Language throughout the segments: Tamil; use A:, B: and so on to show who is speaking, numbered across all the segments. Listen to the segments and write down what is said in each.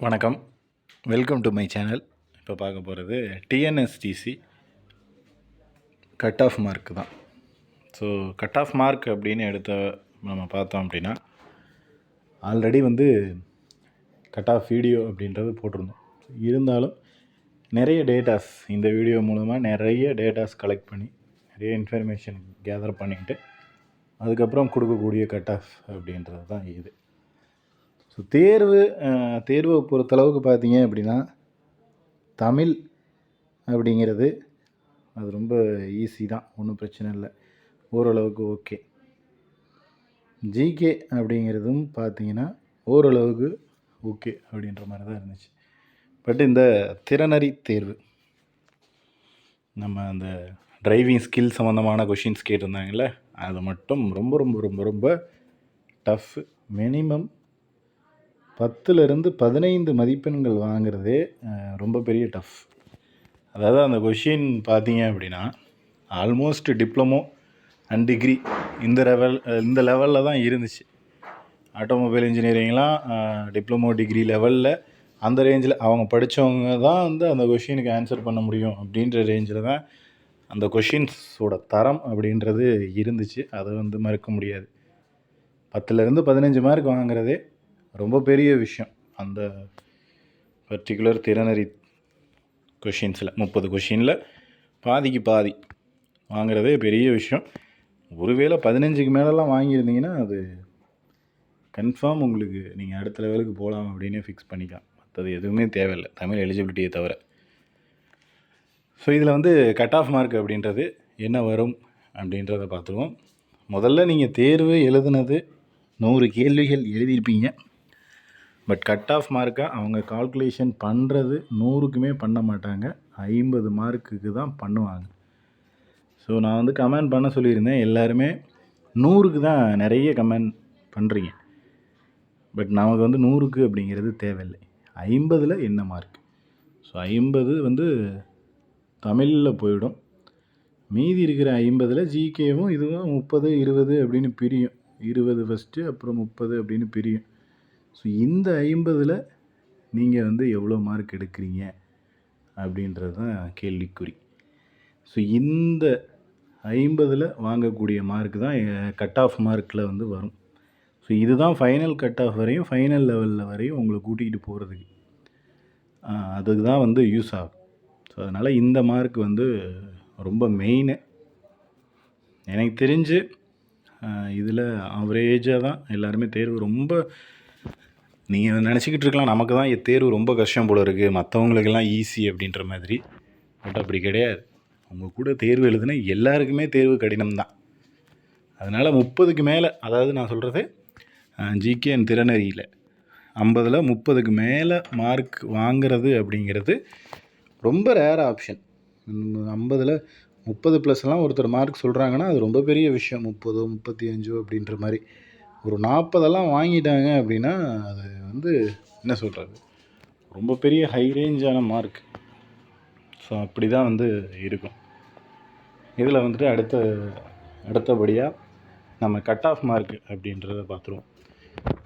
A: வணக்கம், வெல்கம் டு மை சேனல். இப்போ பார்க்க போகிறது டிஎன்எஸ்டிசி கட் ஆஃப் மார்க் தான். ஸோ கட் ஆஃப் மார்க் அப்படின்னு நம்ம பார்த்தோம் அப்படின்னா ஆல்ரெடி கட் ஆஃப் வீடியோ அப்படின்றது போட்டிருந்தோம். இருந்தாலும் நிறைய டேட்டாஸ் இந்த வீடியோ மூலமாக நிறைய டேட்டாஸ் கலெக்ட் பண்ணி நிறைய இன்ஃபர்மேஷன் கேதர் பண்ணிக்கிட்டு அதுக்கப்புறம் கொடுக்கக்கூடிய கட் ஆஃப் அப்படின்றது தான் இது. ஸோ தேர்வை பொறுத்தளவுக்கு பார்த்தீங்க அப்படின்னா தமிழ் அப்படிங்கிறது அது ரொம்ப ஈஸி தான், ஒன்றும் பிரச்சனை இல்லை, ஓரளவுக்கு ஓகே. ஜிகே அப்படிங்கிறதும் பார்த்தீங்கன்னா ஓரளவுக்கு ஓகே அப்படின்ற மாதிரி தான் இருந்துச்சு. பட் இந்த திறனறி தேர்வு, நம்ம அந்த டிரைவிங் ஸ்கில் சம்மந்தமான கொஷின்ஸ் கேட்டிருந்தாங்கல்ல, அது மட்டும் ரொம்ப ரொம்ப ரொம்ப ரொம்ப டஃப். மினிமம் 10லேருந்து 15 மதிப்பெண்கள் வாங்குறதே ரொம்ப பெரிய டஃப். அதாவது அந்த கொஷின் பார்த்தீங்க அப்படின்னா ஆல்மோஸ்ட் டிப்ளமோ அண்ட் டிகிரி இந்த லெவலில் தான் இருந்துச்சு. ஆட்டோமொபைல் இன்ஜினியரிங்லாம் டிப்ளமோ டிகிரி லெவலில் அந்த ரேஞ்சில் அவங்க படித்தவங்க தான் அந்த கொஷினுக்கு ஆன்சர் பண்ண முடியும் அப்படின்ற ரேஞ்சில் தான் அந்த கொஷின்ஸோட தரம் அப்படின்றது இருந்துச்சு. அதை மறுக்க முடியாது. 10லேருந்து 15 மார்க் வாங்குறதே ரொம்ப பெரிய விஷயம். அந்த பர்டிகுலர் திறனறி கொஷின்ஸில் 30 கொஷினில் பாதிக்கு பாதி வாங்குறதே பெரிய விஷயம். ஒருவேளை 15க்கு மேலெலாம் வாங்கியிருந்தீங்கன்னா அது கன்ஃபார்ம் உங்களுக்கு நீங்கள் அடுத்த லெவலுக்கு போகலாம் அப்படின்னே ஃபிக்ஸ் பண்ணிக்கலாம். மற்றது எதுவுமே தேவையில்லை, தமிழ் எலிஜிபிலிட்டியை தவிர. ஸோ இதில் கட் ஆஃப் மார்க் அப்படின்றது என்ன வரும் அப்படின்றத பார்த்துருவோம். முதல்ல நீங்கள் தேர்வு எழுதுனது 100 கேள்விகள் எழுதியிருப்பீங்க. பட் கட் ஆஃப் மார்க்காக அவங்க கால்குலேஷன் பண்ணுறது 100க்குமே பண்ண மாட்டாங்க, 50 மார்க்குக்கு தான் பண்ணுவாங்க. ஸோ நான் கமெண்ட் பண்ண சொல்லியிருந்தேன், எல்லாருமே 100க்கு தான் நிறைய கமெண்ட் பண்ணுறீங்க. பட் நமக்கு 100க்கு அப்படிங்கிறது தேவையில்லை. 50ல் என்ன மார்க்? ஸோ 50 தமிழில் போயிடும். மீதி இருக்கிற 50ல் ஜிகேவும் இதுவும் 30 20 அப்படின்னு பிரியும். 20 ஃபஸ்ட்டு, அப்புறம் 30 அப்படின்னு பிரியும். ஸோ இந்த 50ல் நீங்கள் எவ்வளோ மார்க் எடுக்கிறீங்க அப்படின்றது தான் கேள்விக்குறி. ஸோ இந்த 50ல் வாங்கக்கூடிய மார்க் தான் கட் ஆஃப் மார்க்கில் வரும். ஸோ இதுதான் ஃபைனல் கட் ஆஃப் வரையும், ஃபைனல் லெவலில் வரையும் உங்களை கூட்டிகிட்டு போகிறதுக்கு அதுக்கு தான் யூஸ் ஆகும். ஸோ அதனால் இந்த மார்க் ரொம்ப மெயின். எனக்கு தெரிஞ்சு இதில் ஆவரேஜாக தான் எல்லாருமே தேர்வு. ரொம்ப நீங்கள் நினச்சிக்கிட்டு இருக்கலாம் நமக்கு தான் தேர்வு ரொம்ப கஷ்டம் போல இருக்குது, மற்றவங்களுக்கெல்லாம் ஈஸி அப்படின்ற மாதிரி. பட் அப்படி கிடையாது. உங்கள் கூட தேர்வு எழுதுனா எல்லாருக்குமே தேர்வு கடினம்தான். அதனால் 30க்கு மேலே, அதாவது நான் சொல்கிறது ஜிகே அண்ட் திறனறியில் 50ல் 30க்கு மேலே மார்க் வாங்கிறது அப்படிங்கிறது ரொம்ப ரேர் ஆப்ஷன். 50ல் 30+ ஒருத்தர் மார்க் சொல்கிறாங்கன்னா அது ரொம்ப பெரிய விஷயம். 30 35 அப்படின்ற மாதிரி. ஒரு 40 வாங்கிட்டாங்க அப்படின்னா அது என்ன சொல்கிறது, ரொம்ப பெரிய ஹை ரேஞ்சான மார்க். ஸோ அப்படி தான் இருக்கும். இதில் அடுத்தபடியாக நம்ம கட் ஆஃப் மார்க் அப்படின்றத பார்த்துருவோம்.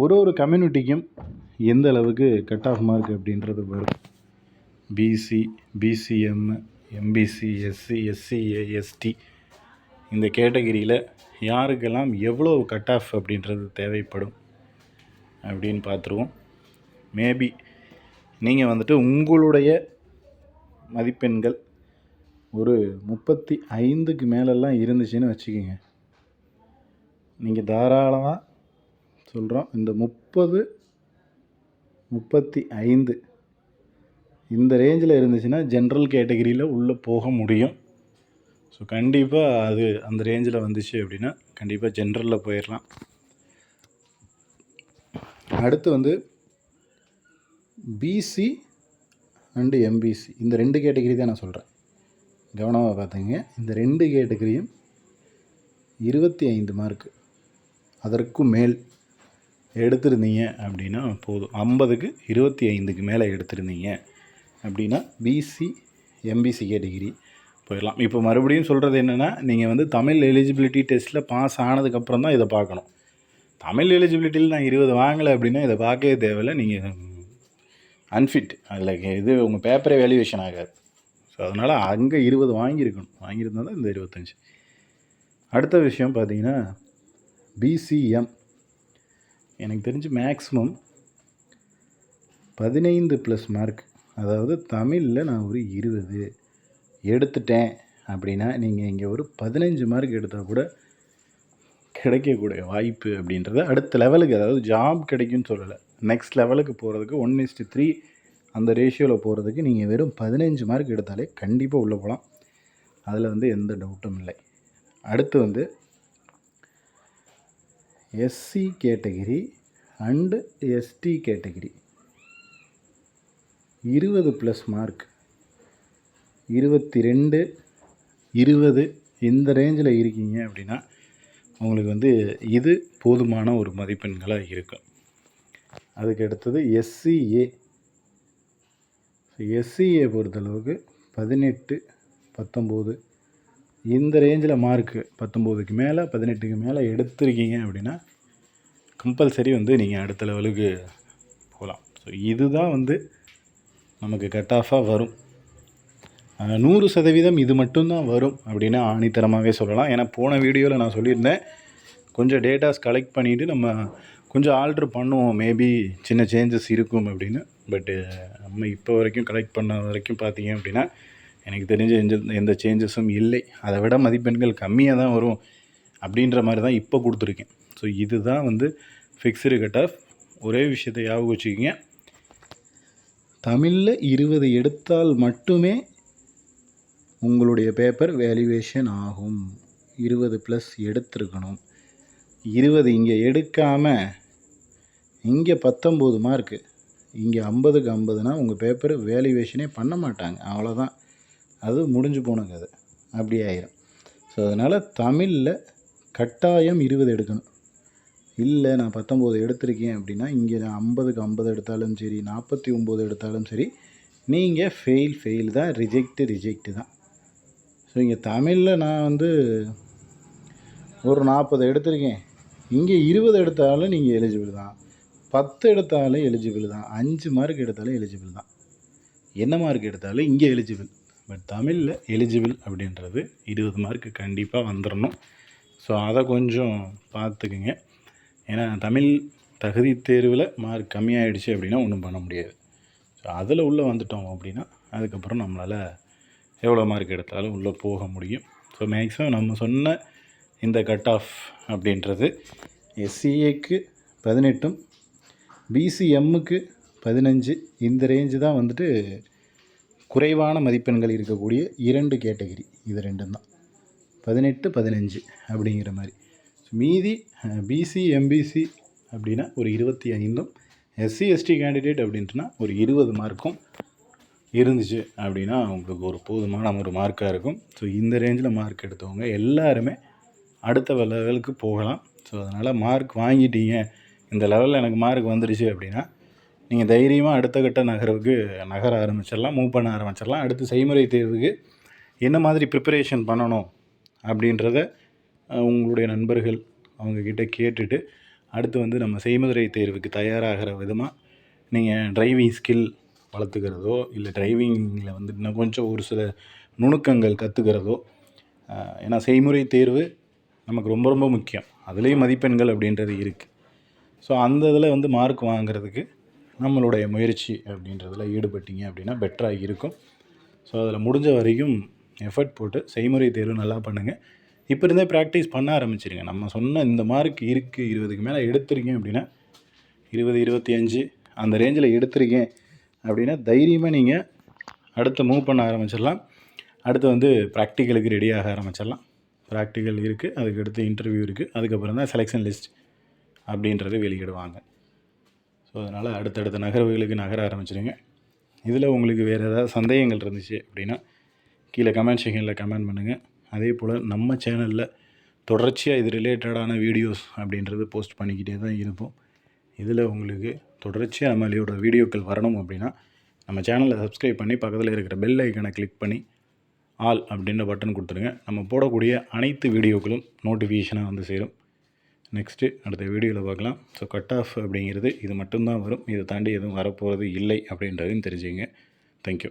A: ஒரு கம்யூனிட்டிக்கும் எந்த அளவுக்கு கட் ஆஃப் மார்க் அப்படின்றது வரும். BC, BCM, MBC, SC, SCA, ST இந்த கேட்டகிரியில் யாருக்கெல்லாம் எவ்வளோ கட் ஆஃப் அப்படின்றது தேவைப்படும் அப்படின்னு பார்த்துருவோம். மேபி நீங்கள் உங்களுடைய மதிப்பெண்கள் ஒரு 35க்கு மேலெல்லாம் இருந்துச்சுன்னு வச்சுக்கோங்க. நீங்கள் தாராளமாக சொல்கிறோம், இந்த 30 35 இந்த ரேஞ்சில் இருந்துச்சுன்னா ஜென்ரல் கேட்டகிரியில் உள்ளே போக முடியும். ஸோ கண்டிப்பாக அது அந்த ரேஞ்சில் வந்துச்சு அப்படின்னா கண்டிப்பாக ஜென்ரலில் போயிடலாம். அடுத்து பிசி அண்டு எம்பிசி இந்த 2 கேட்டகிரி தான் நான் சொல்கிறேன், கவனமாக பார்த்துங்க. இந்த 2 கேட்டகிரியும் 25 மார்க்கு அதற்கும் மேல் எடுத்திருந்தீங்க அப்படின்னா போதும். 50க்கு 25க்கு மேலே எடுத்திருந்தீங்க அப்படின்னா பிசி எம்பிசி கேட்டகிரி போயிடலாம். இப்போ மறுபடியும் சொல்கிறது என்னென்னா, நீங்கள் தமிழ் எலிஜிபிலிட்டி டெஸ்ட்டில் பாஸ் ஆனதுக்கப்புறம் தான் இதை பார்க்கணும். தமிழ் எலிஜிபிலிட்டியில் நான் 20 வாங்கலை அப்படின்னா இதை பார்க்கவே தேவையில்லை. நீங்கள் அன்ஃபிட். அதில் இது உங்கள் பேப்பரே வேல்யூவேஷன் ஆகாது. ஸோ அதனால் அங்கே 20 வாங்கியிருந்தால் தான் இந்த 25. அடுத்த விஷயம் பார்த்தீங்கன்னா பிசிஎம். எனக்கு தெரிஞ்சு மேக்ஸிமம் 15 ப்ளஸ் மார்க், அதாவது தமிழில் நான் ஒரு 20 எடுத்துட்டேன் அப்படின்னா நீங்கள் இங்கே ஒரு 15 மார்க் எடுத்தால் கூட கிடைக்கக்கூடிய வாய்ப்பு அப்படின்றத அடுத்த லெவலுக்கு, அதாவது ஜாப் கிடைக்கும்னு சொல்லலை, நெக்ஸ்ட் லெவலுக்கு போகிறதுக்கு 1:3 அந்த ரேஷியோவில் போகிறதுக்கு நீங்கள் வெறும் 15 மார்க் எடுத்தாலே கண்டிப்பாக உள்ளே போகலாம். அதில் வந்து எந்த டவுட்டும் இல்லை. அடுத்து வந்து SC category and ST category 20 plus mark, 22, 20 இந்த ரேஞ்சில் இருக்கீங்க அப்படின்னா உங்களுக்கு வந்து இது போதுமான ஒரு மதிப்பெண்களாக இருக்கும். அதுக்கு அடுத்தது எஸ்சிஏ. எஸ்சிஏ பொறுத்தளவுக்கு 18, 19 இந்த ரேஞ்சில் மார்க்கு 19க்கு மேலே 18க்கு மேலே எடுத்திருக்கீங்க அப்படின்னா கம்பல்சரி வந்து நீங்கள் அடுத்த லெவலுக்கு போகலாம். ஸோ இதுதான் வந்து நமக்கு கட் ஆஃபாக வரும். 100% இது மட்டும்தான் வரும் அப்படின்னு ஆணித்தரமாகவே சொல்லலாம். ஏன்னா போன வீடியோவில் நான் சொல்லியிருந்தேன், கொஞ்சம் டேட்டாஸ் கலெக்ட் பண்ணிவிட்டு நம்ம கொஞ்சம் ஆல்ட்ரு பண்ணுவோம், மேபி சின்ன சேஞ்சஸ் இருக்கும் அப்படின்னு. பட்டு நம்ம இப்போ வரைக்கும் கலெக்ட் பண்ண வரைக்கும் பார்த்தீங்க அப்படின்னா எனக்கு தெரிஞ்ச எந்த சேஞ்சஸும் இல்லை. அதை விட மதிப்பெண்கள் கம்மியாக தான் வரும் அப்படின்ற மாதிரி தான் இப்போ கொடுத்துருக்கேன். ஸோ இதுதான் வந்து ஃபிக்ஸ்டு கட் ஆஃப். ஒரே விஷயத்தை ஞாபகம் வச்சுக்கிங்க, தமிழில் 20 எடுத்தால் மட்டுமே உங்களுடைய பேப்பர் வேல்யூவேஷன் ஆகும். 20 ப்ளஸ் எடுத்திருக்கணும். 20 இங்கே எடுக்காமல் இங்கே 19 மார்க்கு, இங்கே 50க்கு 50னா உங்கள் பேப்பர் வேல்யூவேஷனே பண்ண மாட்டாங்க. அவ்வளோதான், அது முடிஞ்சு போன கதை, அப்படி ஆயிரும். ஸோ அதனால் தமிழில் கட்டாயம் 20 எடுக்கணும். இல்லை நான் 19 எடுத்திருக்கேன் அப்படின்னா இங்கே நான் 50க்கு 50 எடுத்தாலும் சரி, 49 எடுத்தாலும் சரி, நீங்கள் ஃபெயில் தான், ரிஜெக்ட்டு தான். ஸோ இங்கே தமிழில் நான் வந்து ஒரு 40 எடுத்திருக்கேன், இங்கே 20 எடுத்தாலும் நீங்கள் எலிஜிபிள் தான், 10 எடுத்தாலும் எலிஜிபிள் தான், 5 மார்க் எடுத்தாலும் எலிஜிபிள் தான், என்ன மார்க் எடுத்தாலும் இங்கே எலிஜிபிள். பட் தமிழில் எலிஜிபிள் அப்படின்றது 20 மார்க்கு கண்டிப்பாக வந்துடணும். ஸோ அதை கொஞ்சம் பார்த்துக்குங்க. ஏன்னா தமிழ் தகுதி தேர்வில் மார்க் கம்மியாகிடுச்சு அப்படின்னா ஒன்றும் பண்ண முடியாது. ஸோ அதில் உள்ளே வந்துட்டோம் அப்படின்னா அதுக்கப்புறம் நம்மளால் எவ்வளோ மார்க் எடுத்தாலும் உள்ளே போக முடியும். ஸோ மேக்ஸிமம் நம்ம சொன்ன இந்த கட் ஆஃப் அப்படின்றது எஸ்சிஏக்கு 18, பிசிஎம்முக்கு 15 இந்த ரேஞ்சு தான் வந்துட்டு குறைவான மதிப்பெண்கள் இருக்கக்கூடிய 2 கேட்டகிரி. இது 2 தான் 18, 15 அப்படிங்கிற மாதிரி. மீதி பிசி எம்பிசி அப்படின்னா ஒரு 25ம், எஸ்சி எஸ்டி கேண்டிடேட் அப்படின்ட்டுனா ஒரு 20 மார்க்கும் இருந்துச்சு அப்படின்னா உங்களுக்கு ஒரு போதுமான ஒரு மார்க்காக இருக்கும். ஸோ இந்த ரேஞ்சில் மார்க் எடுத்தவங்க எல்லாருமே அடுத்த லெவலுக்கு போகலாம். ஸோ அதனால் மார்க் வாங்கிட்டீங்க, இந்த லெவலில் எனக்கு மார்க் வந்துடுச்சு அப்படின்னா நீங்கள் தைரியமாக அடுத்த கட்ட நகர ஆரம்பிச்சிடலாம், மூவ் பண்ண ஆரம்பிச்சிடலாம். அடுத்து செய்முறை தேர்வுக்கு என்ன மாதிரி ப்ரிப்பரேஷன் பண்ணணும் அப்படின்றத உங்களுடைய நண்பர்கள் அவங்கக்கிட்ட கேட்டுட்டு அடுத்து வந்து நம்ம செய்முறை தேர்வுக்கு தயாராகிற விதமாக நீங்கள் டிரைவிங் ஸ்கில் வளர்த்துக்கிறதோ, இல்லை டிரைவிங்கில் வந்து இன்னும் கொஞ்சம் ஒரு சில நுணுக்கங்கள் கற்றுக்கிறதோ. ஏன்னா செய்முறை தேர்வு நமக்கு ரொம்ப ரொம்ப முக்கியம், அதுலேயும் மதிப்பெண்கள் அப்படின்றது இருக்குது. ஸோ அந்த இதில் வந்து மார்க் வாங்கிறதுக்கு நம்மளுடைய முயற்சி அப்படின்றதில் ஈடுபட்டீங்க அப்படின்னா பெட்டராக இருக்கும். ஸோ அதில் முடிஞ்ச வரைக்கும் எஃபர்ட் போட்டு செய்முறை தேர்வு நல்லா பண்ணுங்கள். இப்போ இருந்தே ப்ராக்டிஸ் பண்ண ஆரம்பிச்சிருங்க. நம்ம சொன்ன இந்த மார்க் இருக்குது, 20க்கு மேலே எடுத்திருக்கேன் அப்படின்னா 20, 25 அந்த ரேஞ்சில் எடுத்திருக்கேன் அப்படின்னா தைரியமாக நீங்கள் அடுத்து மூவ் பண்ண ஆரம்பிச்சிடலாம். அடுத்து வந்து ப்ராக்டிக்கலுக்கு ரெடியாக ஆரம்பிச்சிடலாம். ப்ராக்டிக்கல் இருக்குது, அதுக்கடுத்து இன்டர்வியூ இருக்குது, அதுக்கப்புறம் தான் செலெக்ஷன் லிஸ்ட் அப்படின்றது வெளியிடுவாங்க. ஸோ அதனால் அடுத்தடுத்த நகர்வுகளுக்கு நகர ஆரம்பிச்சிடுங்க. இதில் உங்களுக்கு வேறு ஏதாவது சந்தேகங்கள் இருந்துச்சு அப்படின்னா கீழே கமெண்ட் செக்ஷனில் கமெண்ட் பண்ணுங்கள். அதே போல் நம்ம சேனலில் தொடர்ச்சியாக இது ரிலேட்டடான வீடியோஸ் அப்படின்றது போஸ்ட் பண்ணிக்கிட்டே தான் இருப்போம். இதில் உங்களுக்கு தொடர்ச்சியாக நம்மளோட வீடியோக்கள் வரணும் அப்படின்னா நம்ம சேனலை சப்ஸ்கிரைப் பண்ணி பக்கத்தில் இருக்கிற பெல் ஐக்கனை கிளிக் பண்ணி ஆல் அப்படின்ற பட்டன் கொடுத்துருங்க. நம்ம போடக்கூடிய அனைத்து வீடியோக்களும் நோட்டிஃபிகேஷனாக வந்து சேரும். நெக்ஸ்ட்டு அடுத்த வீடியோவில் பார்க்கலாம். ஸோ கட் ஆஃப் அப்படிங்கிறது இது மட்டும்தான் வரும். இதை தாண்டி எதுவும் வரப்போகிறது இல்லை அப்படின்றதையும் தெரிஞ்சுங்க. தேங்க்யூ.